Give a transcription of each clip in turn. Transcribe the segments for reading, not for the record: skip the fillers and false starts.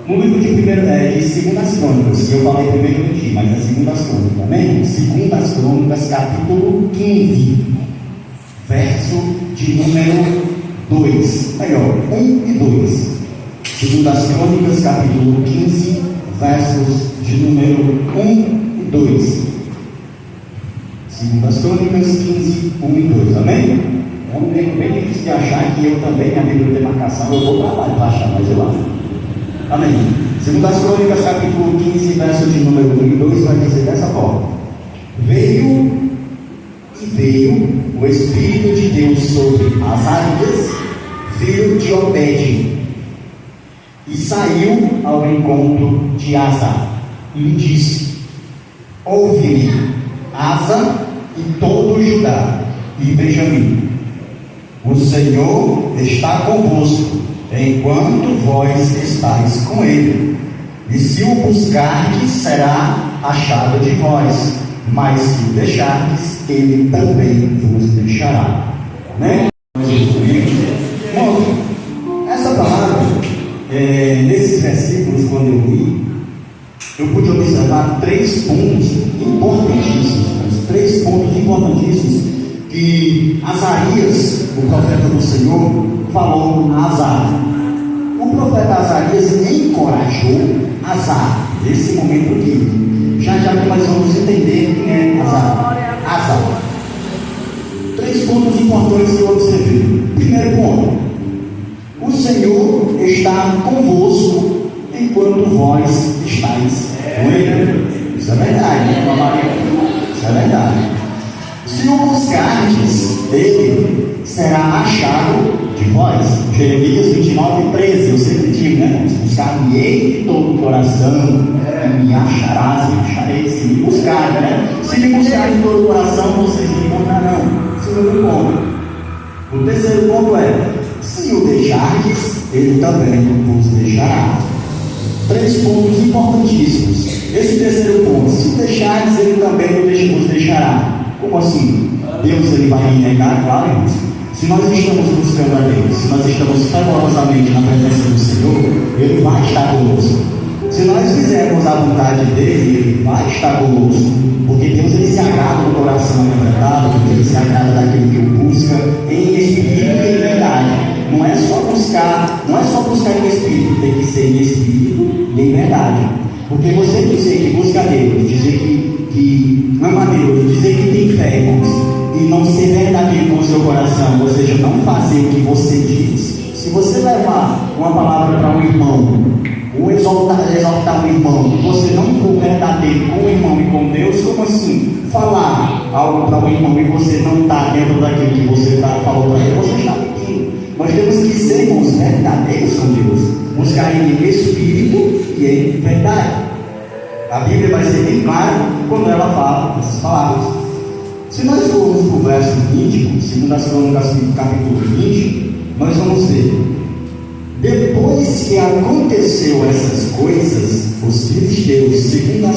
No livro de 2 Crônicas, eu falei primeiro aqui, mas é 2 Crônicas, amém? 2 Crônicas, capítulo 15, verso de número 2, melhor, 1 e 2. 2 Crônicas, capítulo 15, versos de número 1 e 2. 2 Crônicas 15, 1 e 2, amém? É um tempo bem difícil de achar, que eu também, a Bíblia de demarcação, eu vou trabalhar para achar, mas eu acho. Amém. 2 Crônicas, capítulo 15, verso de número 1 e 2, vai dizer dessa forma: Veio o Espírito de Deus sobre Azarias, filho de Obed, e saiu ao encontro de Asa, e lhe disse: Ouve-me, Asa e todo Judá e Benjamim, o Senhor está convosco, enquanto vós estáis com ele, e se o buscardes, será achado de vós, mas se o deixardes, ele também vos deixará. Amém? Essa palavra, nesses versículos, quando eu li, eu pude observar 3 pontos importantíssimos, que Azarias, o profeta do Senhor, falou a Asa. O profeta Azarias encorajou Asa, nesse momento aqui. Já que nós vamos entender quem é Asa. 3 pontos importantes que eu observei. Primeiro ponto: o Senhor está convosco enquanto vós estáis com ele. Isso é verdade, né? Isso é verdade. Se o buscardes, ele será achado de vós. Jeremias 29, 13. Eu sempre digo, né? Se buscar-me-ei de todo o coração, me acharás, me acharei. Se me buscar, né? Se me buscar de todo o coração, vocês me encontrarão. Segundo ponto. O terceiro ponto é: se o deixardes, ele também vos deixará. 3 pontos importantíssimos. Esse terceiro ponto: se o deixardes, ele também vos deixará. Como assim? Deus ele vai me negar? Claro, irmãos. Se nós estamos buscando a Deus, se nós estamos fervorosamente na presença do Senhor, ele vai estar conosco. Se nós fizermos a vontade dele, ele vai estar conosco. Porque Deus ele se agrada do coração quebrantado, porque ele se agrada daquele que o busca em espírito e em verdade. Não é só buscar em espírito, tem que ser em espírito e em verdade. Porque você dizer que busca a Deus, dizer que ama a Deus, dizer que tem fé, irmãos, e não ser verdadeiro com o seu coração, ou seja, não fazer o que você diz. Se você levar uma palavra para um irmão, ou exaltar um irmão, e você não for verdadeiro com o irmão e com Deus, como assim? Falar algo para o irmão e você não está dentro daquilo que você falou para ele, você está mentindo. Nós temos que sermos verdadeiros com Deus, buscar em espírito e em verdade. A Bíblia vai ser bem clara quando ela fala essas palavras. Se nós formos para o verso 20, 2 Crônicas, capítulo 20, nós vamos ver: depois que aconteceu essas coisas, os filisteus, 2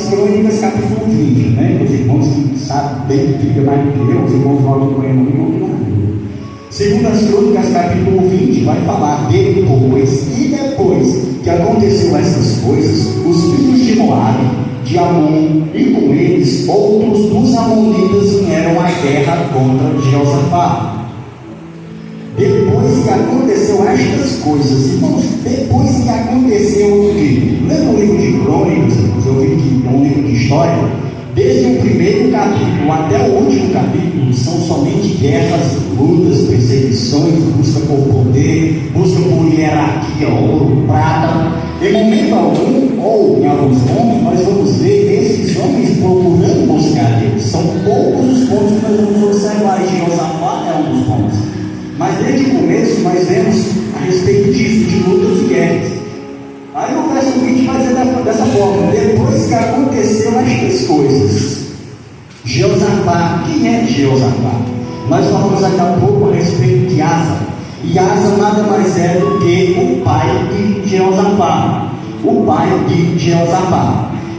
Crônicas, capítulo 20, né? Os irmãos que sabem bem que fica mais do que eu, os irmãos voltam com ele, não tem nada. 2 Crônicas, capítulo 20, vai falar depois que aconteceu essas coisas, os filhos de Moabe, de Amon, e com eles outros dos amonitas vieram à guerra contra Jeosafá. Depois que aconteceu estas coisas, irmãos, depois que aconteceu o quê? Lendo o livro de Crônicas, eu vi que é um livro de história, desde o primeiro capítulo até o último capítulo, são somente guerras, lutas, perseguições, busca por poder, busca por hierarquia, ouro, prata. Em momento algum, ou em alguns pontos, nós vamos ver esses homens procurando buscar Deus. São poucos os pontos que nós vamos observar, e Jeosafá é um dos pontos. Mas desde o começo nós vemos a respeito disso, de lutas e guerras. Aí o verso 20 vai dizer dessa forma: depois que aconteceu estas coisas, Jeosafá, quem é Jeosafá? Nós falamos aqui há pouco a respeito de Asa. E Asa nada mais é do que o pai de Jeosafá.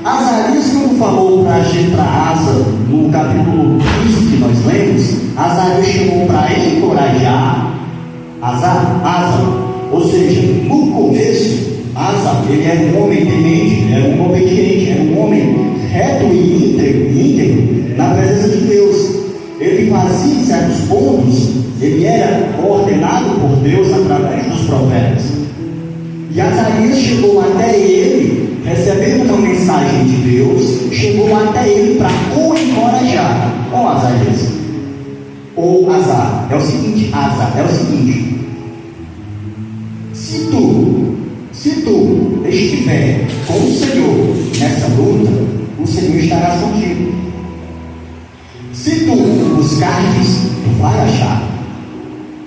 Azarias, quando falou para Asa, no capítulo 15 que nós lemos, Azarias chamou para encorajar Asa. Ou seja, no começo, Asa, ele era um homem temente, era um obediente, era um homem reto e íntegro na presença de Deus. Ele fazia certos pontos, ele era ordenado por Deus através dos profetas. E Azarias chegou até ele, recebendo uma mensagem de Deus, chegou até ele para o encorajar. Ó Azarias, ou Azar, é o seguinte, se tu estiver com o Senhor nessa luta, o Senhor estará contigo. Se tu buscares, tu vai achar.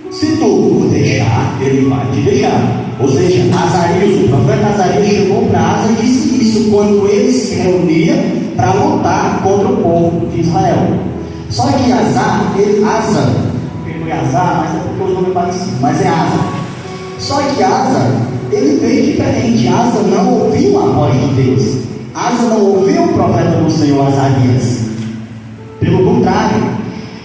Se tu o deixar, ele vai te deixar. Ou seja, Azarias, o profeta Azarias chegou para Asa e disse isso quando ele se reunia para lutar contra o povo de Israel. Só que Asa, porque foi Asa, mas é porque os nomes parecidos, mas é Asa. Só que Asa, ele veio diferente. Asa não ouviu a voz de Deus. Asa não ouviu o profeta do Senhor Azarias. Pelo contrário,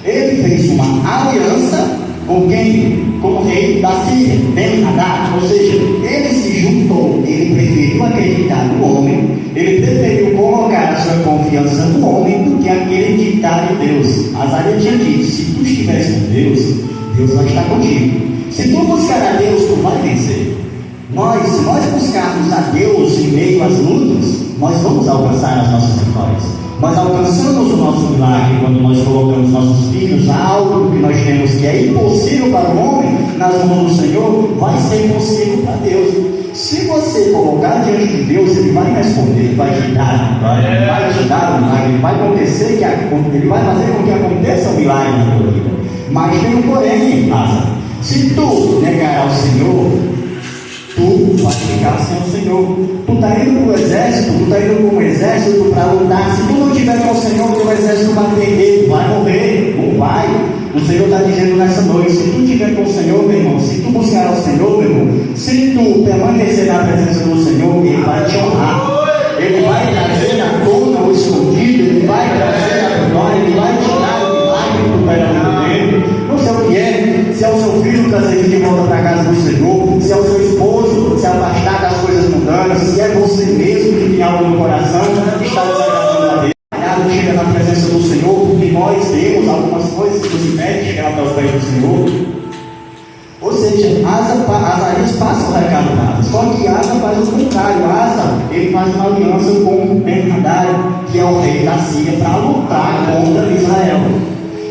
ele fez uma aliança com quem? Com o rei da Síria, Ben-Hadad. Ou seja, ele se juntou, ele preferiu acreditar no homem, ele preferiu colocar a sua confiança no homem do que acreditar em Deus. Azarias tinha dito: se tu estiveres com Deus, Deus vai estar contigo. Se tu buscar a Deus, tu vai vencer. Se nós buscarmos a Deus em meio às lutas, nós vamos alcançar as nossas vitórias. Nós alcançamos o nosso milagre quando nós colocamos nossos filhos. Algo que nós temos que é impossível para o homem, nas mãos do Senhor, vai ser possível para Deus. Se você colocar diante de Deus, Ele vai responder, Ele vai te dar a vitória, Ele vai te dar o milagre, Ele vai acontecer, Ele vai fazer com que aconteça o milagre na tua vida. Mas tem um porém em casa. Se tu negar ao Senhor, tu vai ficar sem o Senhor. Tu está indo para o exército, tu está indo para um exército para lutar. Se tu não tiver com o Senhor, teu exército vai perder, tu vai morrer, não vai. O Senhor está dizendo nessa noite: se tu estiver com o Senhor, meu irmão, se tu buscar ao Senhor, meu irmão, se tu permanecer na presença do Senhor, Ele vai te honrar. Ele vai trazer na tona o escondido, Ele vai trazer a vitória, Ele vai te dar o milagre que tu está dele. Não sei o que é, se é o seu filho trazer de volta para a casa do Senhor, se é o seu esposo se afastar das coisas mundanas, se é você mesmo que tem algo no coração, que está desagradando a Deus. Chega na presença do Senhor, porque nós temos algumas coisas que nos impedem de chegar até os pés do Senhor. Ou seja, Azarias passa o recado para Asa. Só que Asa faz o contrário. Asa, ele faz uma aliança com Ben-Hadad, que é o rei da Síria, para lutar contra Israel.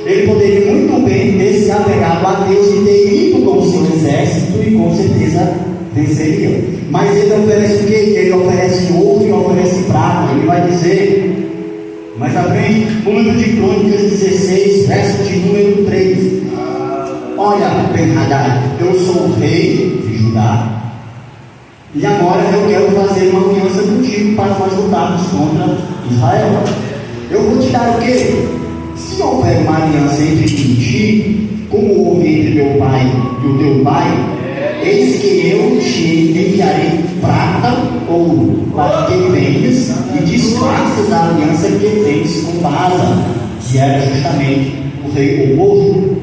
Ele poderia muito bem ter se apegado a Deus e ter ido com o seu exército e com certeza venceria. Mas ele oferece o quê? Ele oferece ouro e oferece prata. Ele vai dizer mais à frente, no livro de Crônicas 16, verso de número 3: olha, Ben-Hadad, eu sou o rei de Judá, e agora eu quero fazer uma aliança contigo para nós lutarmos contra Israel. Eu vou te dar o quê? Se houver uma aliança entre mim e ti, como houve entre meu pai e o teu pai, eis que eu te enviarei prata, ouro, para que venhas e desfaças a aliança que tens com Asa, que era justamente o rei oposto,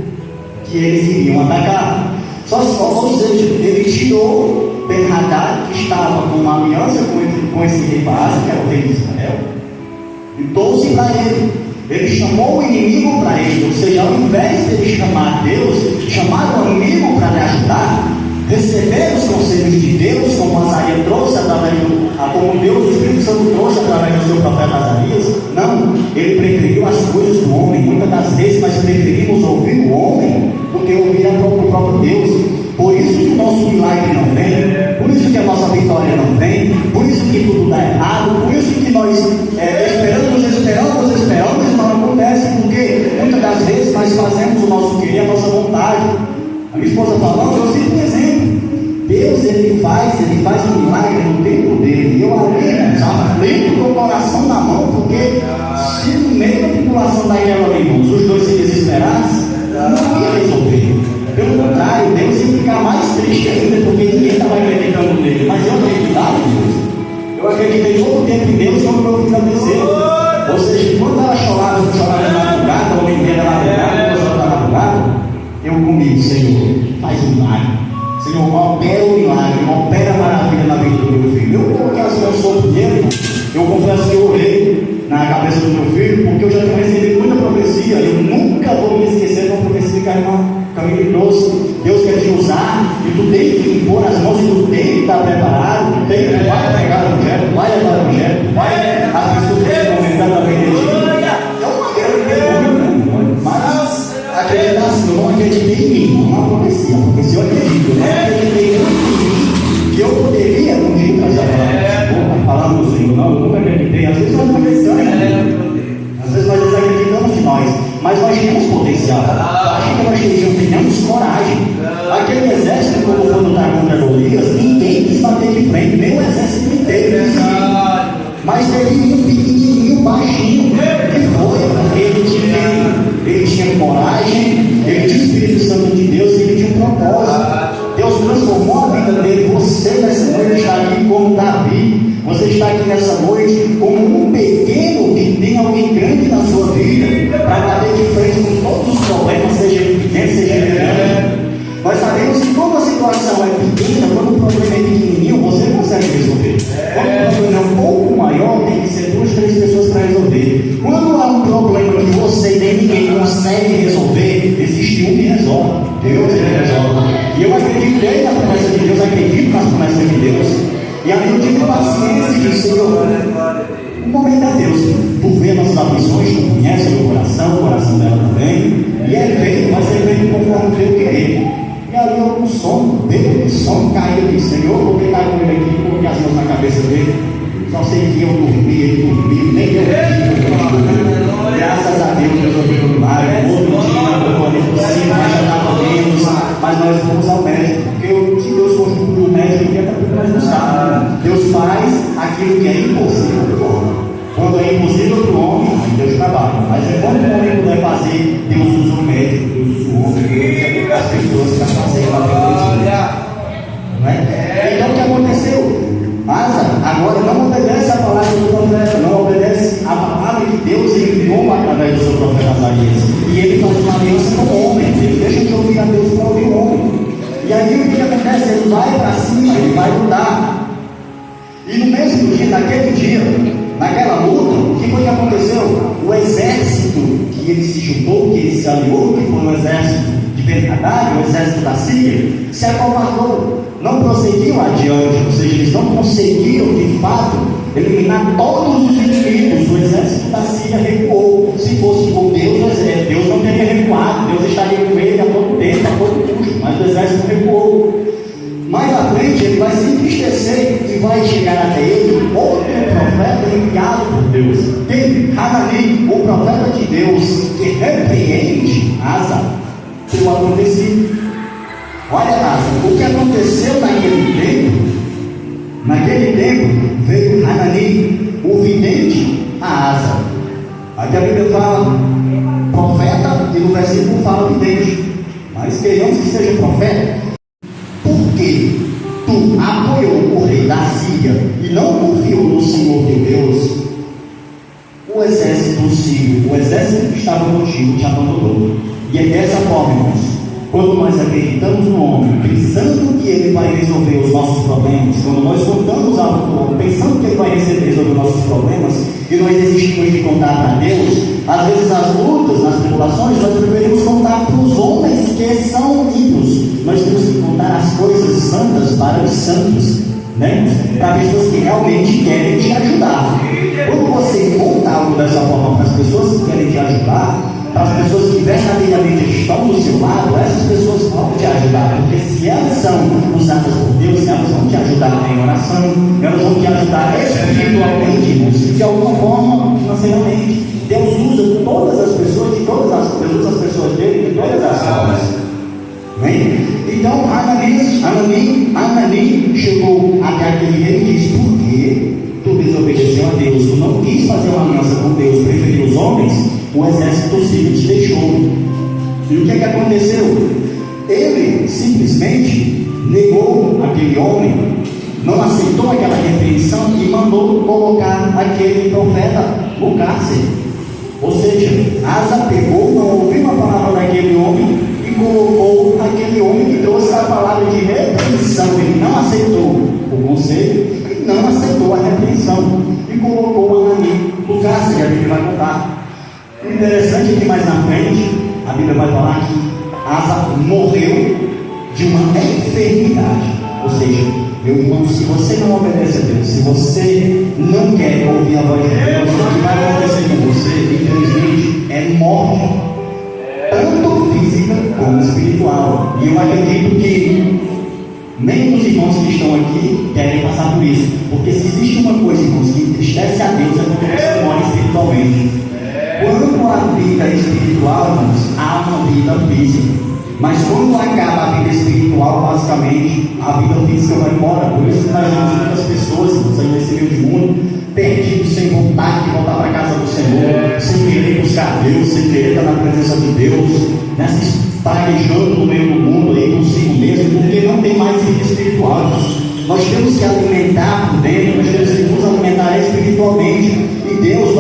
que eles iriam atacar. Ou seja, ele tirou Ben-Hadad, que estava com uma aliança com esse rei Asa, que era o rei de Israel, e trouxe para ele. Ele chamou o inimigo para ele. Ou seja, ao invés de ele chamar Deus, chamar o inimigo para lhe ajudar, receber os conselhos de Deus, como Azarias trouxe através como Deus, o Espírito Santo trouxe através do seu profeta Azarias. Não, ele preferiu as coisas do homem. Muitas das vezes nós preferimos ouvir o homem do que ouvir o próprio Deus. Por isso que o nosso milagre não vem, por isso que a nossa vitória não vem, por isso que tudo dá errado, por isso que nós esperamos e não acontece, porque muitas das vezes nós fazemos o nosso querer, a nossa vontade. A minha esposa falando, eu cito um exemplo. Deus, ele faz um milagre no tempo dele. E eu ali, aflito com o coração na mão, porque se no meio da tribulação daquela, irmãos, os dois se desesperassem, não ia resolver. Pelo contrário, Deus ia ficar mais triste ainda, porque ninguém estava acreditando nele. Mas eu acreditava em Deus. Eu acreditei todo o tempo em Deus quando meu filho aconteceu. Ou seja, quando ela chorava na madrugada, ou me na madrugada, quando ela estava na madrugada, eu comigo: Senhor, faz um milagre. Senhor, opera o milagre, opera a maravilha na vida do meu um sopro dele, eu confesso que eu orei na cabeça do meu filho, porque eu já tinha recebido muita profecia, e eu nunca vou me esquecer de uma profecia que a irmã Camille trouxe. Deus quer te usar, e tu tem que impor as mãos, e tu tem que estar preparado, tu tem que vai pegar o objeto, vai levar o objeto, vai, as pessoas estão comentando a acreditar. Eu não acredito muito, mas acreditar assim, eu não acreditei em mim, não é uma profecia, eu acredito, eu não acreditei em mim, que eu poderia um dia trazer a palavra do Senhor, não, eu nunca acreditei, às vezes nós não acreditamos, às vezes nós desacreditamos de nós, mas nós temos potencial, acho que nós temos coragem. Aquele exército, quando foi lutar contra Golias, ninguém quis bater de frente, nem o exército inteiro, mas teve um pequenininho, baixinho, que foi, ele tinha coragem, ele tinha o Espírito Santo de Deus, ele tinha um propósito. Deus transformou a vida dele. Você nessa noite está aqui como Davi, você está aqui nessa noite como um pequeno que tem alguém grande na sua vida, para bater de frente com todos os problemas, seja pequeno, seja grande. Nós sabemos que quando a situação é pequena, quando o problema é pequenininho, você não consegue resolver. Quando o problema é um pouco maior, tem que ser 2, 3 pessoas para resolver. Quando há um problema que você nem ninguém consegue resolver, existe um que resolve. Deus resolve. E eu acreditei na promessa de Deus, acredito nas promessas de Deus. E aí eu tive paciência e disse: Senhor, o momento é Deus. Tu vê nossas aflições, tu conhece o meu coração, o coração dela também. E é feito, vai ser feito conforme o teu querer. E ali eu com sono, dentro de sono, caí e disse: Senhor, vou deitar com ele aqui, coloquei as mãos na cabeça dele. Só sei que eu dormi, ele dormiu, nem eu dormi. Graças a Deus, Deus ouviu o milagre. Outro dia, eu vou ali por cima, mas já estava menos. Mas nós fomos ao médico, porque se Deus fosse o médico, ele ia estar tudo mais buscar. Deus faz aquilo que é impossível para o homem. Quando é impossível para o homem, Deus trabalha. Mas é quando o homem puder fazer, Deus usa o médico, Deus usa o homem, Deus usa as pessoas para fazer a vida. Então o que aconteceu? Asa agora não obedece a palavra do profeta, não obedece a palavra que Deus enviou através do seu profeta Azarias. E ele faz uma aliança com o homem, ele deixa de ouvir a Deus para ouvir o homem. E aí o que acontece? Ele vai para cima, ele vai lutar. E no mesmo dia, naquele dia, naquela luta, o que foi que aconteceu? O exército que ele se juntou, que ele se aliou, que foi um exército de Ben-Hadad, o exército da Síria, se acovardou. Não prosseguiam adiante, ou seja, eles não conseguiram de fato eliminar todos os inimigos. O exército da Síria recuou. Se fosse com Deus, Deus não teria recuado, Deus estaria com ele a todo tempo, a todo custo, mas o exército recuou. Mais à frente ele vai se entristecer e vai chegar até ele outro profeta enviado por Deus. Tem Hanani, o profeta de Deus, que repreende Asa pelo acontecido. Olha, Asa, o que aconteceu naquele tempo veio Hanani, o vidente, a Asa. Aqui a Bíblia fala profeta e no versículo fala vidente. Mas queremos que seja profeta. Porque tu apoiou o rei da Síria e não confiou no Senhor teu Deus, o exército sírio, o exército que estava contigo, te abandonou. E é dessa forma, irmãos, quando nós acreditamos no homem, pensando que ele vai resolver os nossos problemas, quando nós contamos algo para o homem, pensando que ele vai resolver os nossos problemas, e nós desistimos de contar para Deus, às vezes as lutas, nas tribulações, nós preferimos contar para os homens que são ímpios. Nós temos que contar as coisas santas para os santos, né? Para pessoas que realmente querem te ajudar. Quando você conta algo dessa forma para as pessoas que querem te ajudar, para as pessoas que verdadeiramente estão do seu lado, essas pessoas vão te ajudar, porque se elas são usadas por Deus, elas vão te ajudar em oração, elas vão te ajudar espiritualmente, de alguma forma, financeiramente. Deus usa todas as pessoas, de todas as pessoas, as pessoas dele, de todas as formas. Então, Hanani chegou até aquele rei e disse: por que tu desobedeceu a Deus? Tu não quis fazer uma aliança com Deus, preferiu os homens? O exército sírio te deixou. E o que é que aconteceu? Ele simplesmente negou aquele homem, não aceitou aquela repreensão e mandou colocar aquele profeta no cárcere. Ou seja, Asa pegou, não ouviu a palavra daquele homem e colocou aquele homem que palavra de repreensão, ele não aceitou o conselho e não aceitou a repreensão. Bíblia vai contar. O interessante é que mais na frente, a Bíblia vai falar que Asa morreu de uma enfermidade. Ou seja, meu irmão, se você não obedece a Deus, se você não quer ouvir a voz de Deus, o que vai acontecer com você, infelizmente, é morte, tanto física como espiritual. E eu acredito que nem os irmãos que estão aqui querem passar por isso, porque se existe uma coisa, irmãos, que entristece a Deus, é porque você morre espiritualmente. Quando a vida espiritual, irmãos, há uma vida física. Mas quando acaba a vida espiritual, basicamente, a vida física vai embora. Por isso que nós vemos muitas pessoas, irmãos, aí nesse meio de mundo, perdidos, sem vontade de voltar para a casa do Senhor, sem querer buscar Deus, sem querer estar na presença de Deus, né? Se estarejando no meio do mundo aí consigo mesmo, porque não tem mais vida espiritual. Nós temos que alimentar por dentro, nós temos que nos alimentar espiritualmente. E Deus,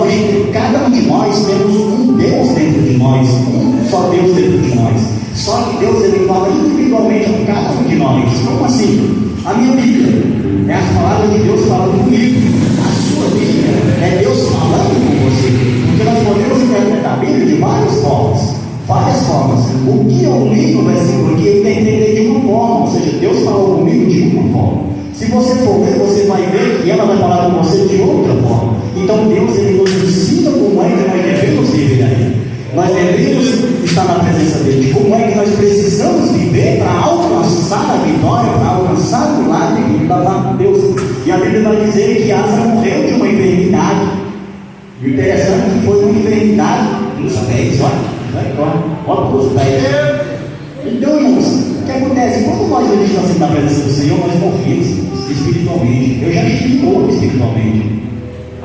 cada um de nós temos um Deus dentro de nós, um só Deus dentro de nós. Só que Deus, ele fala individualmente com cada um de nós. Como assim? A minha Bíblia é as palavras de Deus falando comigo. A sua Bíblia é Deus falando com você. Porque nós podemos interpretar a Bíblia de várias formas. Várias formas. O que eu li no versículo aqui, eu entendi de uma forma. Ou seja, Deus falou comigo de uma forma. Se você for ver, você vai ver que ela vai falar com você de outra forma. Então Deus, ele nos ensina como é que nós devemos viver aí. Nós devemos estar na presença dele. Como é que nós precisamos viver para alcançar a vitória, para alcançar o milagre que está lá com Deus. E a Bíblia vai dizer que Asa morreu de uma enfermidade. E o interessante é que foi uma enfermidade nos pés, olha os pés. Então, irmãos, o que acontece? Quando nós estamos assim na presença do Senhor, nós morremos espiritualmente. Eu já estive morto espiritualmente.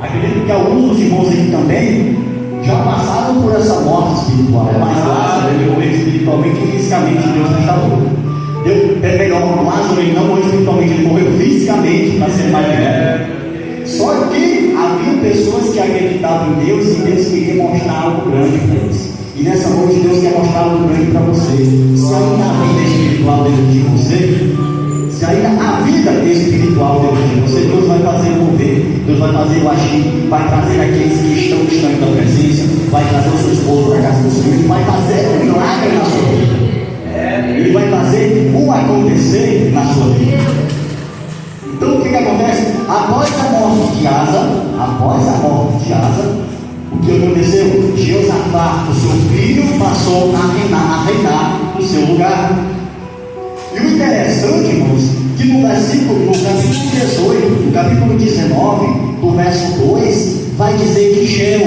Acredito que alguns dos irmãos aqui também já passaram por essa morte espiritual. É mais fácil ele morrer espiritualmente e fisicamente. Deus não está louco. É melhor, Lázaro ele não morreu espiritualmente, ele morreu fisicamente para ser mais velho. Só que havia pessoas que acreditavam em Deus e Deus queria mostrar algo grande para eles. E nessa noite Deus quer mostrar algo grande para você. Se ainda há vida espiritual dentro de você, se ainda há vida espiritual dentro de você, Deus vai fazer mover, Deus vai fazer o agir, vai trazer aqueles que estão distante da presença, vai trazer o seu esposo para a casa do Senhor, Ele vai fazer um milagre na sua vida. Ele vai fazer o acontecer na sua vida. Então o que acontece? Após a morte de Asa, o que aconteceu? Jeosafá, o seu filho, passou a reinar no seu lugar. E o interessante, irmãos, que no capítulo 18, no capítulo 19, do verso 2, vai dizer que Geu,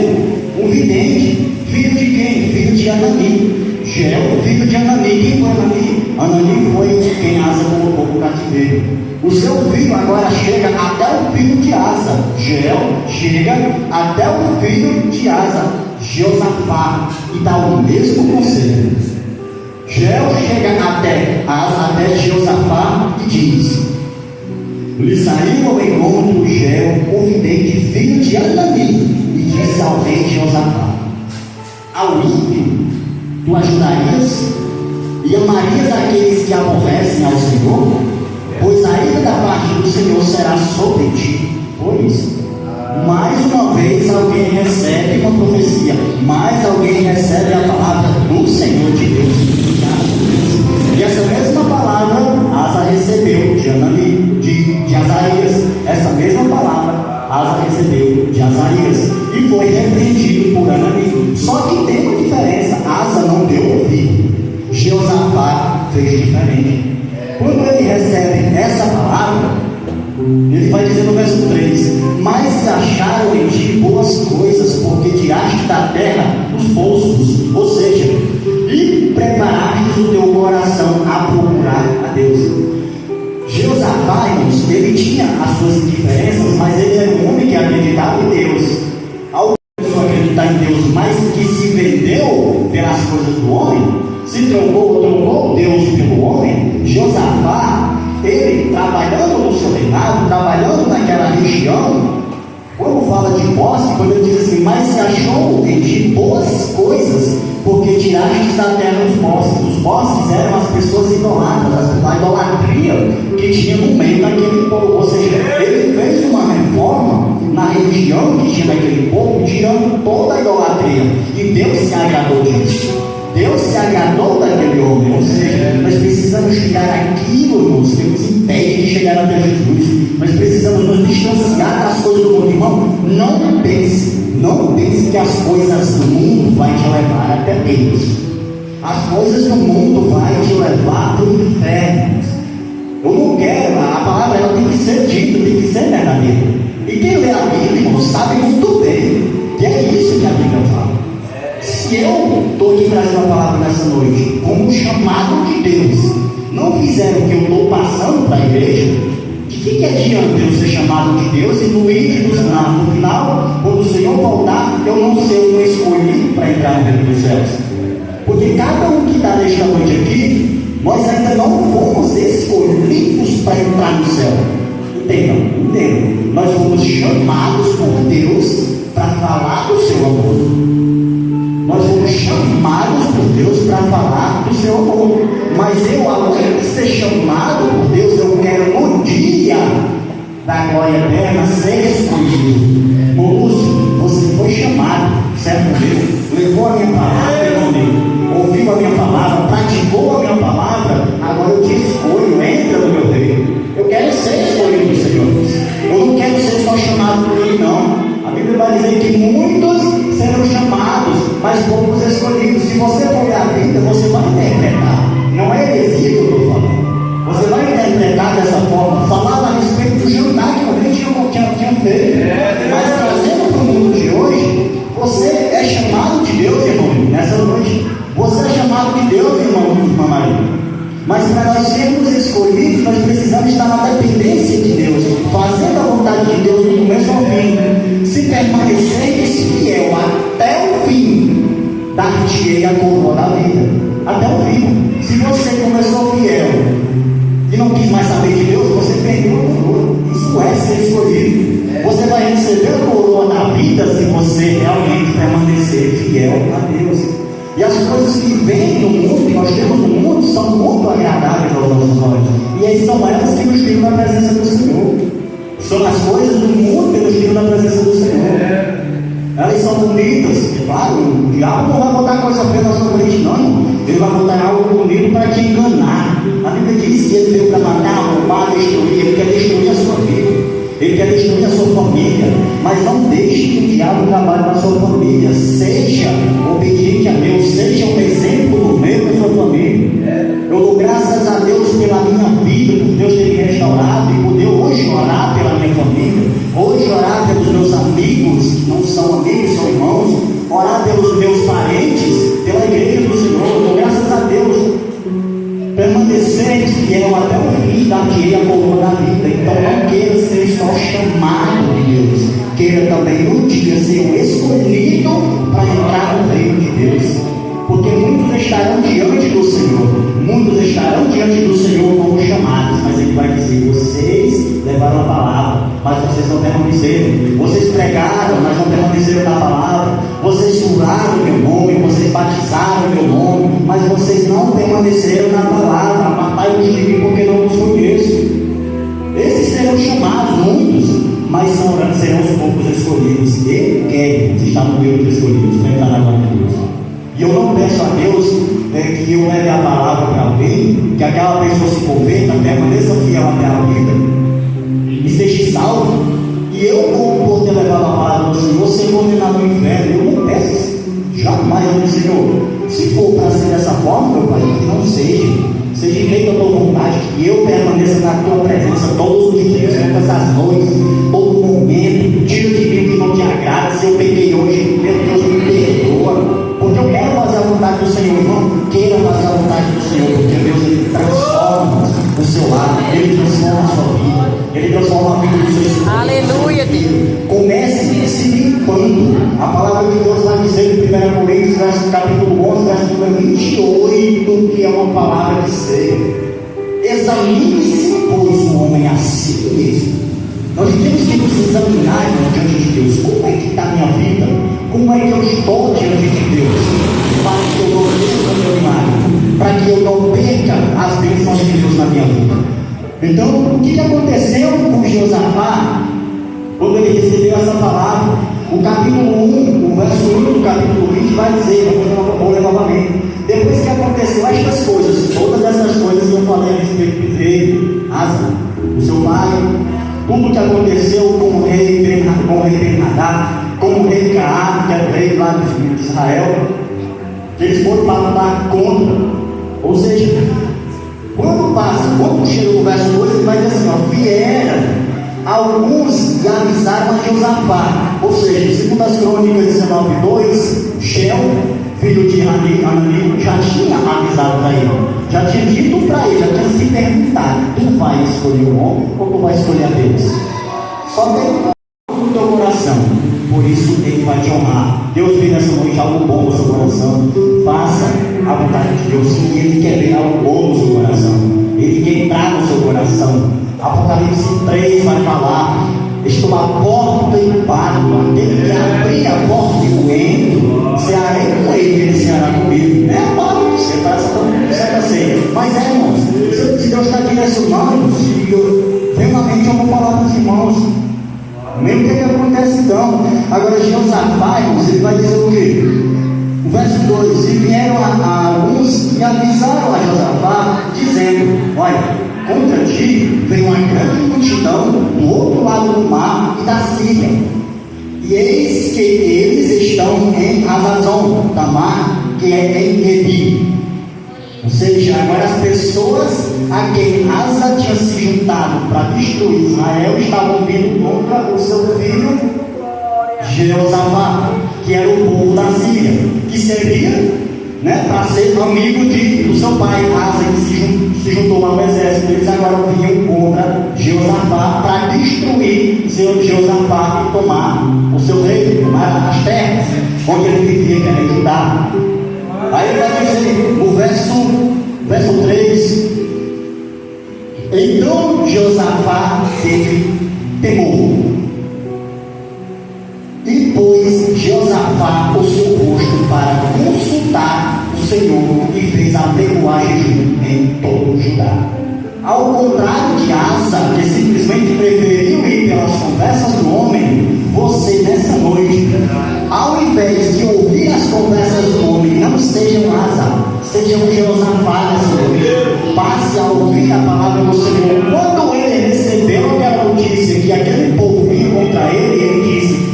um vidente, filho de quem? Filho de Anani. Geu, filho de Anani. Quem foi Anani? Anani foi quem Asa colocou no cativeiro. O seu filho agora chega até o filho de Asa. Geu chega até o filho de Asa, Jeosafá, e dá o mesmo conselho. Geu chega até Jeosafá e diz: lhe saiu ao encontro Geu, o vidente, filho de Anani, e disse ao rei Jeosafá: ao ímpio tu ajudarias e amarias aqueles que aborrecem ao Senhor, pois a ira da parte do Senhor será sobre ti. Foi isso. Mais uma vez alguém recebe uma profecia, mais alguém recebe a palavra do Senhor de Deus. E essa mesma palavra Asa recebeu de Azarias. Essa mesma palavra Asa recebeu de Azarias e foi repreendido por Anani. Só que tem uma diferença: Asa não deu ouvido, Jeosafá fez diferente. Quando ele recebe essa palavra, ele vai dizer no verso 3: mas se acharam em ti boas coisas, porque tiraste da terra os postos, ou seja, e preparaste o teu coração a procurar a Deus. Jeosafá, irmãos, ele tinha as suas diferenças, mas ele era um homem que acreditava em Deus. Ao acreditar em Deus, mas que se vendeu pelas coisas do homem, se trocou Deus pelo homem. Jeosafá, ele trabalhando no seu reinado, trabalhando naquela região, quando fala de posse, quando ele diz assim: mas se achou em ti boas coisas, porque tiraste da terra os postes. Os postes eram as pessoas idolatas, a idolatria que tinha no meio daquele povo. Ou seja, ele fez uma reforma na religião que tinha naquele povo, tirando toda a idolatria. E Deus se agradou disso. Deus se agradou daquele homem. Ou seja, nós precisamos tirar aquilo, irmãos, que nos impede de chegar até Jesus. Nós precisamos nos distanciar das coisas do mundo. Irmão, não pense que as coisas do mundo vão te levar até Deus. As coisas do mundo vão te levar para o inferno. Eu não quero, a palavra ela tem que ser dita, tem que ser verdadeira. E quem lê a Bíblia, irmão, sabe muito bem que é isso que a Bíblia fala. Se eu estou aqui trazendo a palavra nessa noite como um chamado de Deus, não fizer o que eu estou passando para a igreja, de que adianta eu ser chamado de Deus e no final, quando o Senhor voltar, eu não ser um escolhido para entrar no reino dos céus? Porque cada um que está nesta noite aqui, nós ainda não fomos escolhidos para entrar no céu. Entendam. Nós fomos chamados por Deus para falar do seu amor. Nós fomos chamados por Deus para falar do seu amor. Mas eu, além de ser chamado por Deus, eu quero no dia da glória eterna ser escolhido. Lúcio, você foi chamado, certo Deus? Levou a minha palavra, irmão meu, ouviu a minha palavra, praticou a minha palavra, agora eu te escolho, entra no meu reino. Eu quero ser escolhido, Senhor. Eu não quero ser só chamado por Ele, não. A Bíblia vai dizer que muitos serão chamados, mas poucos escolhidos. Se você for ler a Bíblia, você vai interpretar. Não é heresia que eu estou falando. Você vai interpretar dessa forma. Falava a respeito do jantar que alguém tinha feito. Mas trazendo para o mundo de hoje, você é chamado de Deus, irmão, nessa noite. Você é chamado de Deus, irmão Maria. Mas para nós sermos escolhidos, nós precisamos estar na dependência de Deus, fazendo a vontade de Deus do começo ao fim. Se permaneceres fiel até o fim, dar-te-ei a coroa da vida. Até o fim. Se você começou fiel e não quis mais saber de Deus, você perdeu a coroa. Isso é ser escolhido. Você vai receber a coroa da vida se você realmente permanecer fiel a Deus. E as coisas que vêm no mundo, que nós temos no mundo, são muito agradáveis aos nossos olhos. E aí são elas que nos tiram da presença do Senhor. São as coisas do mundo que nos tiram da presença do Senhor. Elas são bonitas, claro, o diabo não vai botar coisa feia na sua frente, não. Ele vai botar algo bonito para te enganar. A Bíblia diz que ele veio para matar, roubar, destruir. Ele quer destruir a sua vida. Ele quer destruir a sua família. Mas não deixe que o diabo trabalhe na sua família. Seja obediente a Deus. Seja um exemplo no meio da sua família. Eu dou graças a Deus pela minha vida, por Deus ter me restaurado e poder hoje orar pela minha família. Hoje orar pelos meus amigos, que não são amigos, são irmãos. Orar pelos meus parentes, pela igreja do Senhor. Eu dou graças a Deus. Permanecer fiel até o fim, dar-te-ei a coroa da vida. Então não queira ser só chamado de Deus, queira também no dia ser o escolhido para entrar no reino de Deus. Porque muitos estarão diante do Senhor como chamados, mas Ele vai dizer: vocês levaram a palavra, mas vocês não permaneceram. Vocês pregaram, mas não permaneceram na palavra. Vocês curaram o meu nome, vocês batizaram o meu nome, mas vocês não permaneceram na palavra. Apartai-vos de mim, porque não vos conheço. Esses serão chamados, muitos, mas serão os poucos escolhidos. Ele quer estar no meio dos escolhidos, para entrar na glória de Deus. E eu não peço a Deus que eu leve a palavra para alguém, que aquela pessoa se converta, permaneça fiel até a vida e seja salvo. E eu, por ter levado a palavra do Senhor, ser condenado ao inferno. Eu não peço isso. Jamais eu digo: Senhor, se for para ser dessa forma, meu Pai, que não seja feita a tua vontade, que eu permaneça na tua presença todos os dias, todas as noites, todo momento. Tira de mim o que não te agrada. Se eu peguei hoje, meu Deus, me perdoa. Porque eu quero fazer a vontade do Senhor, irmão. Queira fazer a vontade do Senhor, porque Deus, Ele transforma o seu lar, Ele transforma a sua vida, Ele transforma a vida do seu esposo. Aleluia, Deus. Comece se limpando. A palavra de Deus vai dizer em 1 Coríntios, capítulo 11, versículo 28, que é uma palavra de ser. Examine-se, pois, o homem a si mesmo. Nós temos que nos examinar diante de Deus. Como é que está a minha vida? Como é que eu estou diante de Deus? Para que eu não perca meu milagre, para que eu não perca as bênçãos de Deus na minha vida. Então, o que aconteceu com Josafá? quando ele recebeu essa palavra, o capítulo 1, o verso 1 do capítulo 20 vai dizer, vou ler novamente, depois que aconteceu estas coisas, todas essas coisas que eu falei a respeito do rei Asa, o seu pai, tudo que aconteceu com o rei Ben-Hadad, com o rei Caabe, que era o rei lá de Israel, que eles foram para lutar contra. Ou seja, quando chega no verso 2, ele vai dizer assim, ó, vieram alguns e avisaram a Josafá. Ou seja, segundo as crônicas 19:2, Shel, filho de Hanani, já tinha avisado para ele, já tinha dito para ele, já tinha se perguntado: tu vai escolher o homem ou tu vai escolher a Deus? Só tem no teu coração, por isso ele vai te honrar. Deus vê nessa noite algo bom no seu coração. Faça a vontade de Deus, sim, ele quer ver algo bom no seu coração, ele quer entrar no seu coração. Apocalipse 3 vai falar: estou à porta e bato, aquele que abrir a porta e o entro, cearei com ele, ele ceará comigo. É claro, você parece tão certo assim, mas irmãos, se Deus está direcionando, se vem na mente, eu vou falar para os irmãos, mesmo que acontece então. Agora, Josafá, irmãos, ele vai dizer o quê? O verso 2: e vieram a alguns e avisaram a Josafá, dizendo: olha, contra ti vem uma grande multidão do outro lado do mar e da Síria, e eis que eles estão em Hazazon Tamar, que é em Ebi. Ou seja, agora as pessoas a quem Asa tinha se juntado para destruir Israel estavam vindo contra o seu filho Jeosafá, que era o povo da Síria, que seria, para ser amigo do seu pai Asa, que se juntou ao exército. Eles agora vinham contra Jeosafá para destruir Jeosafá e tomar o seu reino, tomar as terras onde ele vivia, que era em Judá. Aí ele vai dizer no verso 3: então Jeosafá teve temor, e pôs Jeosafá o seu rosto para consultar o Senhor, e fez apregoar jejum em todo o Judá. Ao contrário de Asa, que simplesmente preferiu ir pelas conversas do homem, você nessa noite, ao invés de ouvir as conversas do homem, não sejam Asa, sejam Jeosafá nessa noite. Passe a ouvir a palavra do Senhor. Quando ele recebeu aquela notícia que aquele povo vinha contra ele, ele disse: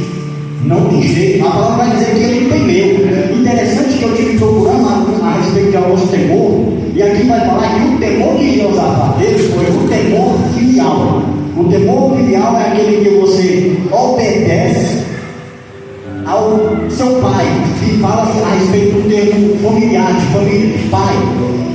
não tem jeito. A palavra vai dizer que ele temeu. Interessante que eu tive procurando a respeito de alguns temor, e aqui vai falar que o temor de Jeosafá dele foi o temor filial. O temor filial é aquele que você obedece ao seu pai, que fala a respeito do termo familiar, de família, de pai.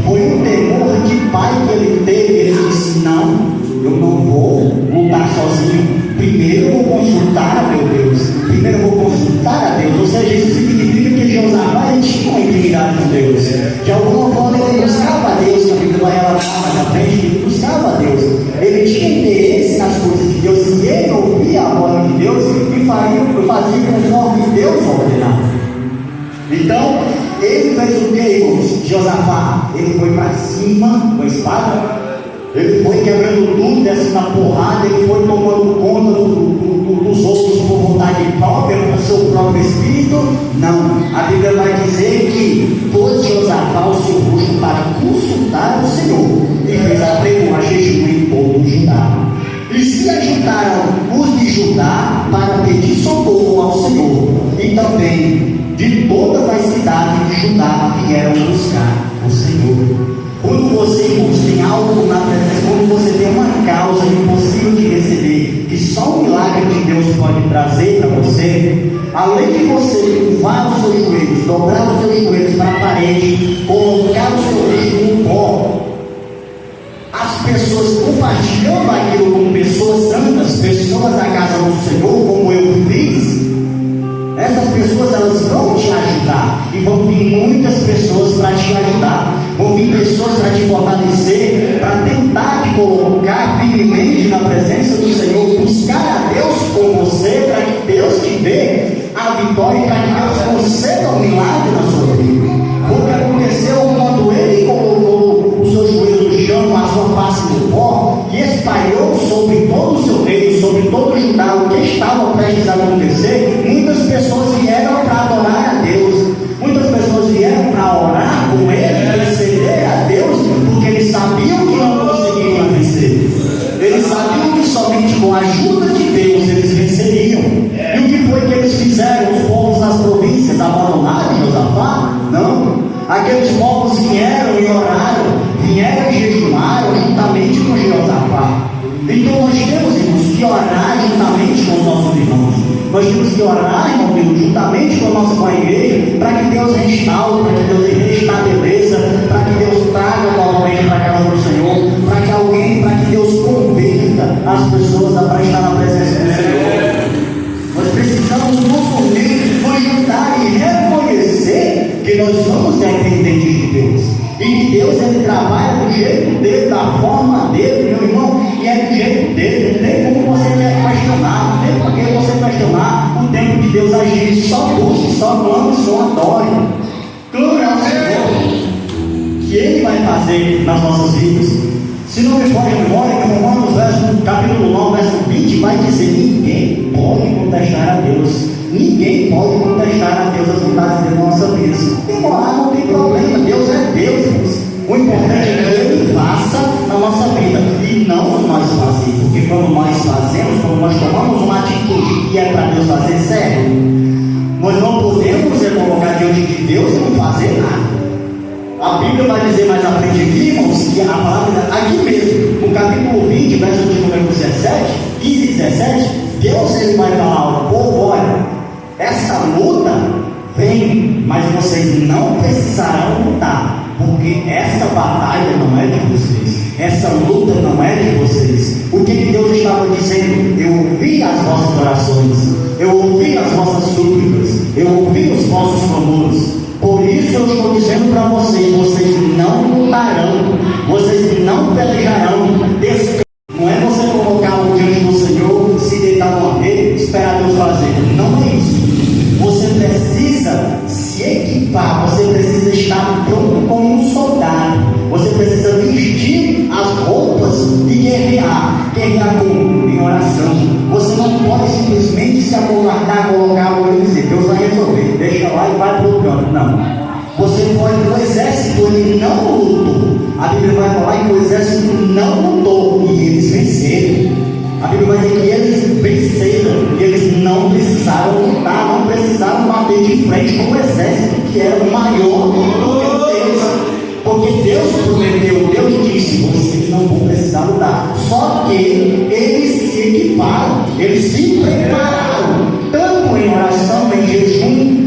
Foi um temor de pai que ele teve. Ele disse: não, eu não vou lutar sozinho. Primeiro eu vou consultar a meu Deus. Primeiro eu vou consultar a Deus. Ou seja, isso significa que Jeosafá tinha uma intimidade com Deus. De alguma forma ele buscava a Deus, que a Bíblia vai relatar mais à frente, que ele buscava a Deus. Ele tinha interesse nas coisas de Deus, e ele ouvia a voz de Deus e fazia conforme Deus ordenava. Então, ele fez o que, irmãos? Josafá, ele foi para cima com a espada, ele foi quebrando tudo, descendo na porrada, ele foi tomando conta dos outros por vontade própria, por seu próprio espírito. Não, a Bíblia vai dizer que pôs Josafá o seu rosto para consultar o Senhor, e fez apregoar jejum em todo o Judá. E se ajuntaram os de Judá para pedir socorro ao Senhor, e também de todas as cidades de Judá vieram buscar o Senhor. Quando você, irmãos, tem algo na presença, quando você tem uma causa impossível de receber, que só o milagre de Deus pode trazer para você, além de você curvar os seus joelhos, dobrar os seus joelhos para a parede, colocar o seu rosto no pó, as pessoas compartilhando aquilo com pessoas santas, pessoas da casa do Senhor, como eu fiz, essas pessoas elas vão te ajudar, e vão vir muitas pessoas para te ajudar, vão vir pessoas para te fortalecer, para tentar te colocar firmemente na presença do Senhor, buscar a Deus com você, para que Deus te dê a vitória, para que Deus conceda um milagre na sua vida. Foi o que aconteceu quando ele colocou os seus joelhos no chão, a sua face no pó, e espalhou sobre todo o seu reino, sobre todo o Judá, o que estava Nós temos que orar, irmão Deus, juntamente com a igreja, para que Deus restaure, para que Deus restabeleça, para que Deus traga novamente para a casa do Senhor, para que Deus converta as pessoas para estar na presença do Senhor. Nós precisamos nos unir, nos juntar e reconhecer que nós somos dependentes de Deus. E que Deus, Ele trabalha do jeito dele, da forma dele, meu irmão, e é do jeito dele. Não tem como você questionar, não tem por que você questionar o tempo de Deus agir. Só busque, só clame, só adore. Clame ao Senhor, que Ele vai fazer nas nossas vidas. Se não me foge a memória, em Romanos capítulo 9, verso 20, vai dizer: ninguém pode contestar a Deus. Ninguém pode contestar a Deus as vontades de nossa vida. Se demorar, não tem problema. Deus é Deus. O importante é que Ele faça na nossa vida e não nós fazemos. Porque quando nós fazemos, quando nós tomamos uma atitude que é para Deus fazer certo, nós não podemos colocar diante de Deus e não fazer nada. A Bíblia vai dizer mais à frente aqui, irmãos, que a palavra aqui mesmo, no capítulo 20, verso de número 17, 15 e 17, Deus Ele vai falar ao povo: olha, essa luta vem, mas vocês não precisarão lutar, porque essa batalha não é de vocês, essa luta não é de vocês. O que Deus estava dizendo? Eu ouvi as vossas orações, eu ouvi as vossas súplicas, eu ouvi os vossos clamores. Por isso eu estou dizendo para vocês: vocês não lutarão, vocês não pelejarão. Não é você colocar o diante do Senhor, se deitar no rede, esperar Deus fazer. Não é isso. Você precisa se equipar, você precisa estar pronto como um soldado. Você precisa vestir as roupas de guerrear. Guerrear como? Em oração. Você não pode simplesmente se acovardar, colocar o olho e dizer: Deus vai resolver, deixa lá e vai para o canto. Não. Você pode, o exército ele não lutou. A Bíblia vai falar que o exército não lutou e eles venceram. A Bíblia vai dizer que eles venceram e eles não precisaram lutar, não precisaram bater de frente com o exército que era maior do que Deus. Porque Deus prometeu, Deus disse: vocês não vão precisar lutar. Só que eles se equiparam, eles se prepararam, tanto em oração, em jejum,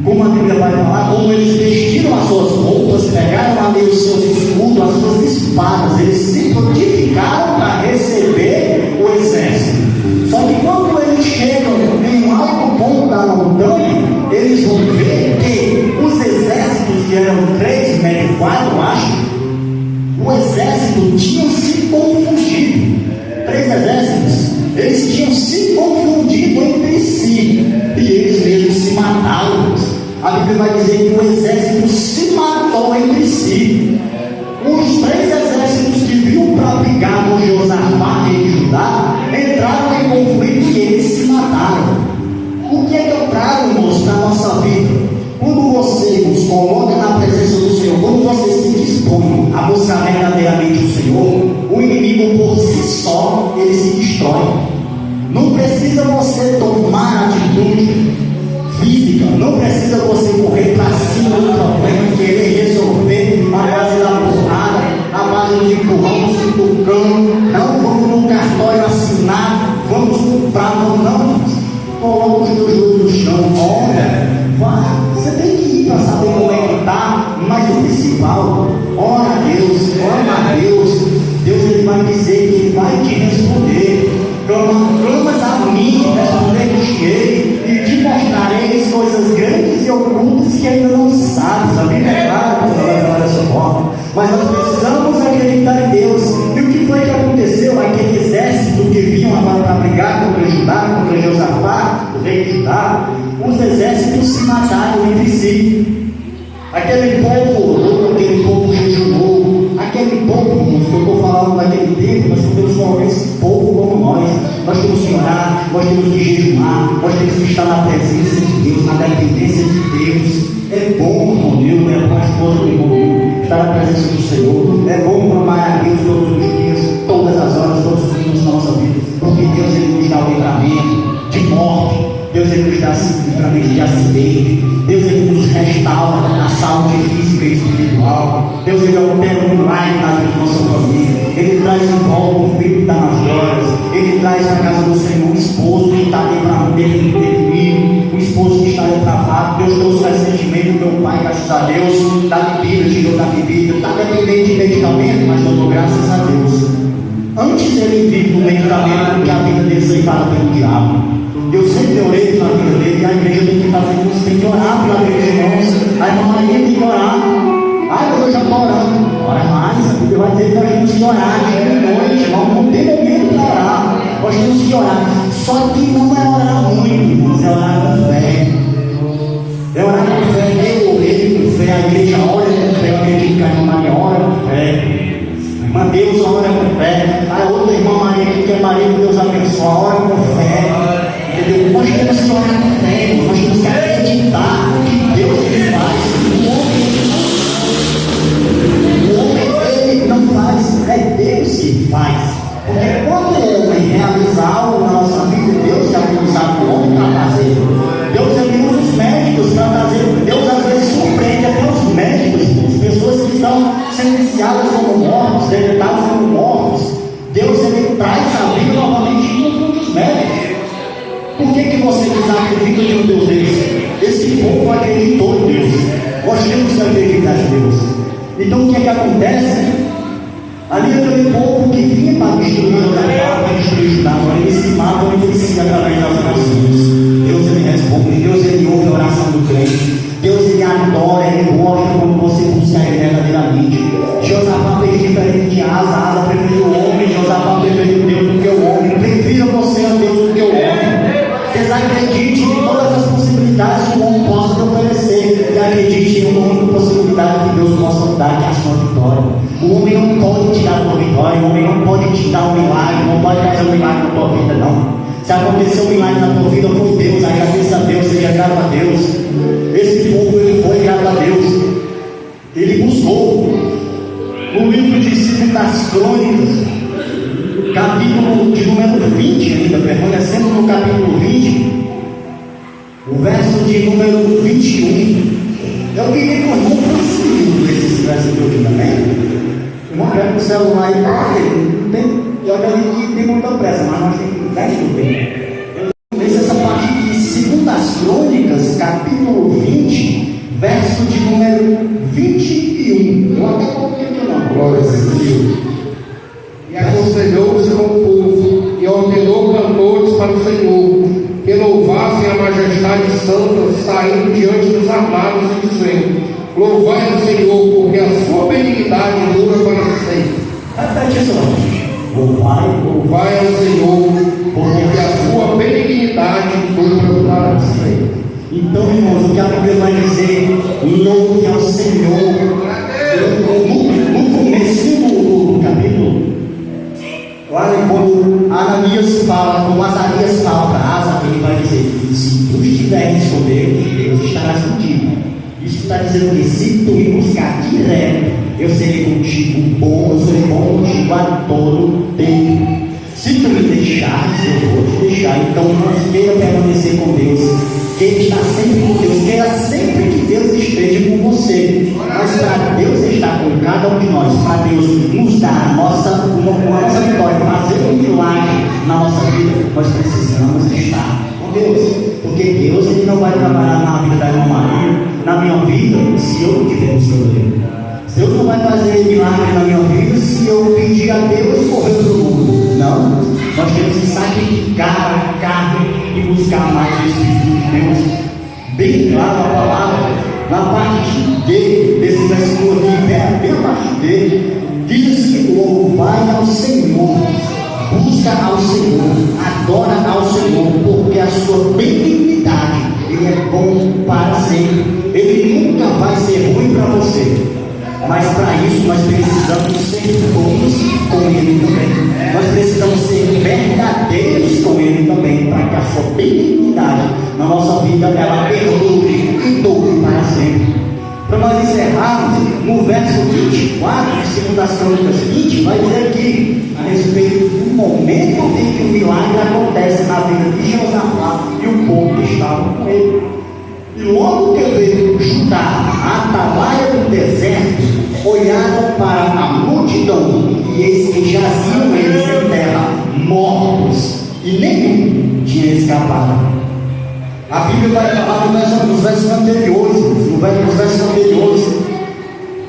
como a Bíblia vai falar, como eles vestiram as suas roupas, pegaram ali os seus escudos, as suas espadas, eles se fortificaram para receber o exército. Só que quando eles chegam em um alto ponto da montanha, eles vão ver que os exércitos, que eram 3, médio 4, acho, o exército tinham se confundido. 3 exércitos, eles tinham se confundido entre si e eles mesmos se mataram. A Bíblia vai dizer que o exército se matou entre si. Os 3 exércitos que vinham para brigar com Josafá e Judá entraram em conflito e eles se mataram. O que é que eu trago, irmãos, para a nossa vida? Quando você nos coloca na presença do Senhor, quando você se dispõe a buscar verdadeiramente o Senhor, o inimigo por si só, ele se destrói. Não precisa você tomar atitude física, não precisa você correr para cima do problema, querer resolver a base da porrada, a base de empurrão, do cutucando. Não, vamos no cartório assinar, vamos comprar, não. Coloca os teus joelhos no chão, ora, vá. Você tem que ir para saber como é que está, mas o principal, ora a Deus, ora a Deus. Deus ele vai dizer que ele vai te responder. Clamas a mim, responder-te-ei e te mostrarei coisas grandes e ocultas que ainda não sabes. A Bíblia é clara que vai falar dessa forma. Mas nós precisamos acreditar em Deus. E o que foi que aconteceu? Aquele exército que vinham agora para brigar contra Judá, contra Josafá, o rei de Judá, os exércitos se mataram entre si. Aquele povo orou, aquele povo jejuou, aquele povo, que eu estou falando daquele tempo, nós podemos colocar esse povo como nós. Nós temos que orar, nós temos que jejuar, nós temos que estar na presença de Deus, na dependência de Deus. É bom, irmão Deus, é bom, esposa do irmão Deus, estar na presença do Senhor. É bom clamar a Deus todos os dias, todas as horas, todos os minutos da nossa vida, porque Deus ele nos dá o livramento de morte. Deus ele nos dá livramento de acidente. Deus ele nos restaura a saúde física e espiritual. Deus ele opera um milagre na vida da nossa família. Ele traz de volta um filho que está nas glórias. Ele traz para a casa do Senhor um esposo que está ali para ter graças a Deus, da bebida, tirou da bebida, está dependente de medicamento, mas eu dou graças a Deus. Antes ele vive do medicamento, porque a vida dele ceifada pelo diabo. Eu sempre orei pela vida dele, e a igreja tem que fazer isso, tem que orar pela vida dos irmãos. A irmã Maria tem que orar. Mas eu já estou orando. Ora mais, a Bíblia vai dizer que nós temos que orar dia e noite. Não tem momento para orar. Nós temos que orar. Só que não é orar muito, mas é orar com fé. É orar com fé. Eu orei com fé, a igreja ora com fé, eu acredito que a irmã Maria ora com fé. Irmã Deus ora com fé. A outra irmã Maria que é Maria, que Deus abençoa, ora com fé. Entendeu? Nós temos que orar com fé, nós temos que acreditar que Deus ele faz. O homem ele não faz, é Deus que faz. Porque quando o homem realiza algo na nossa vida, Deus já tem usado o homem para fazer. Deus ele usa os médicos para fazer. Deus às vezes surpreende até os médicos, as pessoas que estão sentenciadas como mortos, decretadas como mortos. Deus ele traz a vida novamente junto dos médicos. Por que você desacredita de um Deus desse? Esse povo acreditou em Deus. Nós temos que acreditar em Deus. Então o que é que acontece? Ali aquele povo que vinha para destruir Josafá, para destruir Judá, eles se matam entre si através das orações. Deus ele responde, Deus ele ouve a oração do crente. Deus ele adora, ele gosta quando você busca ele verdadeiramente. Josafá fez diferente de Asa. Asa preferiu o homem, Josafá preferiu Deus do que o homem. Prefira você a Deus do que o homem. Vocês acreditem em todas as possibilidades que o homem possa te oferecer. E acredite em uma única possibilidade que Deus possa dar, que é a sua vitória. O homem não pode te dar a tua vitória, o homem não pode te dar um milagre, não pode fazer um milagre na tua vida, não. Se aconteceu um milagre na tua vida, foi Deus, agradeça a Deus, seja grato a Deus. Esse povo, ele foi grato a Deus. Ele buscou. No livro de 2 Crônicas, capítulo de número 20 ainda, permanecendo no capítulo 20, o verso de número 21. Eu queria que o irmão fosse esses versos que eu vi também. O irmão pega o celular e não tem, eu acredito que tem muita pressa, mas nós temos que 10 do bem. Eu vejo essa parte de 2 Crônicas, capítulo 20, verso de número 21. Eu até coloquei aqui o nome. Glória a Deus. E aconselhou-se com o povo e ordenou cantores para o Senhor, que louvassem a majestade santa, saindo diante dos armados e dizendo: louvai ao Senhor, porque a sua benignidade dura para sempre. Repete isso, louvai ao Senhor, porque a sua benignidade dura para sempre. Então, irmãos, o que a Bíblia vai dizer? Louve ao Senhor. No começo do capítulo, olha, quando Ananias fala, quando Azarias fala para Asa, ele vai dizer: se tu estiveres comigo, Deus estará contigo. Isso está dizendo que se tu me buscar direto, eu serei contigo bom, eu serei bom contigo a todo tempo. Se tu me deixares, eu vou te deixar. Então, não queira permanecer com Deus, queira estar sempre com Deus, queira sempre que Deus esteja com você. Mas para Deus estar com cada um de nós, para Deus nos dar a nossa vitória, fazer um milagre na nossa vida, nós precisamos estar com Deus. Porque Deus ele não vai trabalhar na vida da irmã Maria, na minha vida, se eu não tiver buscando Ele. Deus não vai fazer milagre na minha vida se eu pedir a Deus e correr para o mundo. Não, nós temos que sacrificar a carne e buscar mais o Espírito de Deus. Bem claro a palavra, na parte dele, desse versículo aqui, bem a parte dele, diz assim: louvai ao Senhor, busca ao Senhor, adora ao Senhor, porque a sua benignidade, Ele é bom para sempre. Ele nunca vai ser ruim para você. Mas para isso nós precisamos ser bons com Ele também. Nós precisamos ser verdadeiros com Ele também, para que a sua benignidade na nossa vida ela perdure e dure para sempre. Para nós encerrarmos, no verso 24 de 2 Crônicas 20, vai dizer aqui a respeito do momento em que o milagre acontece na vida de Josafá e o povo que estava com ele. E logo que veio Judá, a atalaia do deserto, olharam para a multidão, e eis que jaziam eles em terra, mortos, e nenhum tinha escapado. A Bíblia vai falar nos versos anteriores, no nos versos anteriores,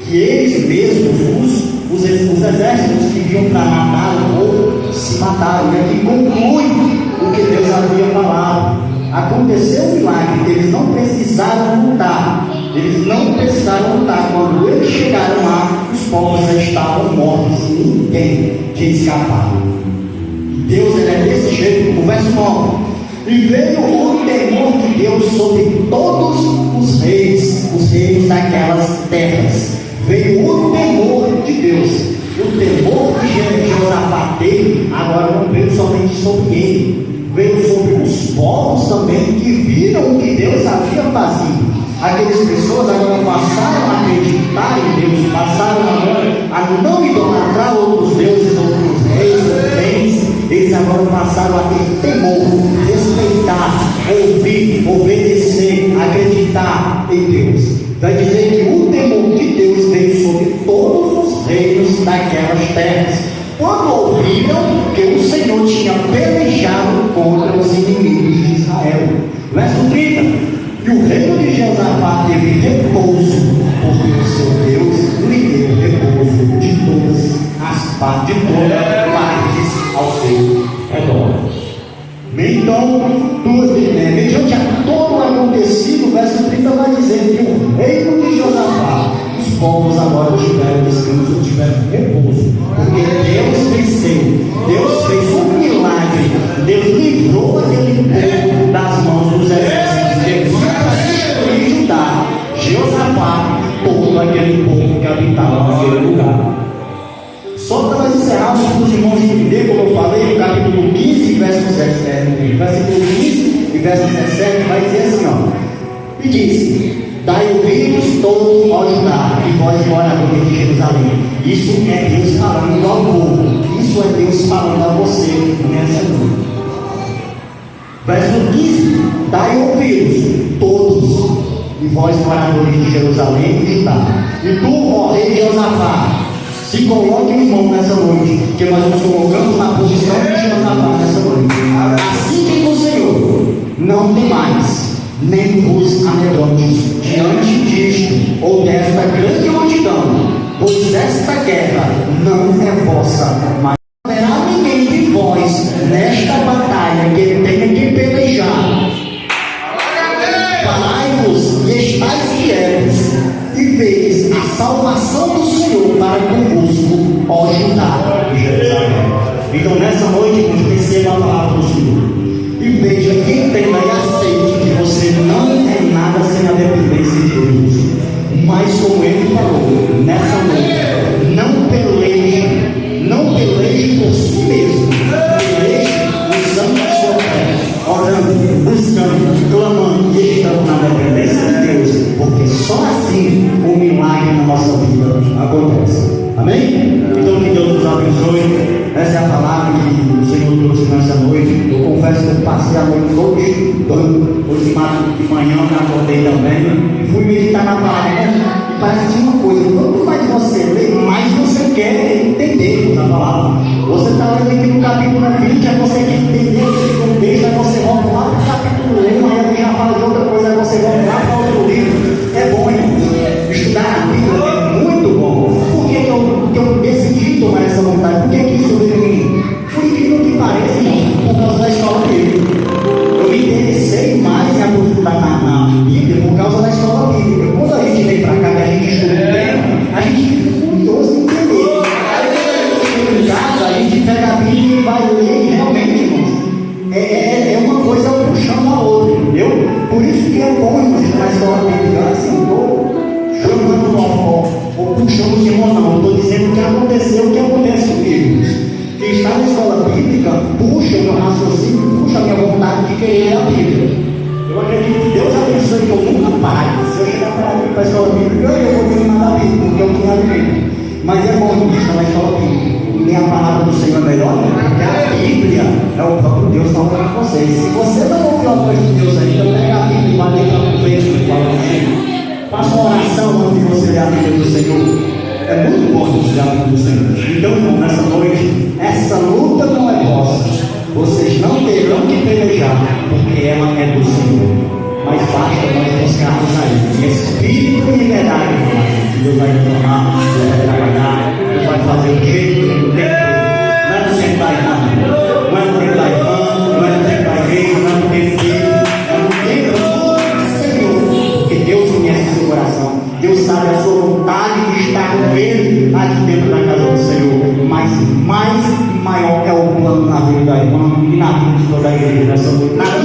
que eles mesmos, os exércitos que vinham para matar o povo, se mataram. E aqui conclui o que Deus havia falado. Aconteceu um milagre, que eles não precisaram lutar. Eles não precisaram lutar. Quando eles chegaram lá, os povos já estavam mortos e ninguém tinha escapado. Deus, ele é desse jeito. O verso 9: e veio o temor de Deus sobre todos os reis daquelas terras. Veio o temor de Deus. O temor de Josafá teve, agora não veio somente sobre ele, veio sobre os povos também que viram o que Deus havia fazido. Aquelas pessoas agora passaram a acreditar em Deus, passaram agora a não idolatrar outros deuses, outros reis, outros bens. Eles agora passaram a ter temor, respeitar, ouvir, obedecer, acreditar em Deus. Vai dizer que o temor de Deus veio sobre todos os reinos daquelas terras, quando ouviram que o Senhor tinha pelejado contra os inimigos de Israel. Verso 30: e o reino de Josafá teve repouso, porque o seu Deus lhe deu repouso de todas as partes, de todas as partes ao seu redor. Então, mediante a todo o acontecido, o verso 30 vai dizer que o reino de Josafá, os povos agora tiveram descanso, tiveram repouso, porque Deus venceu, Deus fez um milagre, Deus livrou aquele povo das mãos dos exércitos, Deus e Judá, Josafá e todo aquele povo que habitava naquele lugar. Só para nós encerrarmos, para os irmãos entenderem, como eu falei, no capítulo 15, versículo 15 e verso 17, vai dizer assim, ó: e disse: dai ouvidos todos ao Judá, e vós moradores de Jerusalém. Isso é Deus falando ao povo, isso é Deus falando a você nessa noite. Verso 15: dai ouvidos todos, e vós moradores de Jerusalém e Judá, e tu, ó rei de Josafá, se coloque em mão nessa noite, que nós nos colocamos na posição de Josafá nessa noite. Assim diz o Senhor: não temais, nem vos amedrontes diante disto ou desta grande multidão, pois esta guerra não é vossa, mas não haverá ninguém de vós nesta batalha que tenha que pelejar. Parai-vos e estáis quietos, e vedes a salvação do Senhor para convosco, ó Judá e Jerusalém. Então nessa noite receba a palavra do Senhor, e veja, entenda e aceite que você não é nada sem a dependência de Deus. Mas como ele falou, nessa noite, não peleje por si mesmo, peleje usando a sua fé, orando, buscando, clamando e estando na dependência de Deus, porque só assim o milagre na nossa vida acontece. Amém? Então que Deus nos abençoe. Essa é a palavra que o Senhor trouxe nessa noite. Eu confesso que eu passei a noite toda estudando. Hoje de manhã eu acordei também e fui meditar na palavra. E parece uma coisa: quanto mais você lê, mais você quer entender a palavra. Você está lendo aqui no capítulo 20, aí você quer entender o contexto, aí você volta lá para o capítulo 1, aí já fala de outra coisa, aí você volta lá para outro livro. É bom, irmãos. Estudar a Bíblia é muito bom. Por que eu decidi tomar essa vontade? Por que isso veio em mim? Por incrível que pareça, irmão, por causa da escola bíblica. Eu me interessei mais em aprofundar na Bíblia por causa da escola bíblica. Quando a gente vem para cá, que a gente estuda o tema, a gente fica curioso em entender. Aí quando a gente chega em casa, a gente pega a Bíblia e vai ler, e realmente, irmãos, é uma coisa puxando a outra. Por isso que é bom, irmãos, na escola bíblica. Assim, chamando ou puxando os irmãos, não. Estou dizendo o que aconteceu, o que acontece comigo. Quem está na escola bíblica puxa o meu raciocínio, puxa a minha vontade de querer a Bíblia. Eu acredito que Deus abençoe que eu nunca pare. Se eu chegar para a escola bíblica, eu vou ver nada da Bíblia, porque eu tenho alimento. Mas é bom estar na escola bíblica. E a palavra do Senhor é melhor, porque a Bíblia é o próprio Deus falando com vocês. Se você não ouviu a voz de Deus ainda, pega a Bíblia e vai ler para o texto e fala comigo. Faça uma oração antes de você ler a Bíblia do Senhor. É muito bom você ler a Bíblia do Senhor. Então, irmão, nessa noite, essa luta não é vossa. Vocês não terão que pelejar, porque ela é do Senhor. Mas basta nós buscarmos aí, em espírito mais e maior é o plano na vida da irmã e na vida de toda a igreja nessa noite.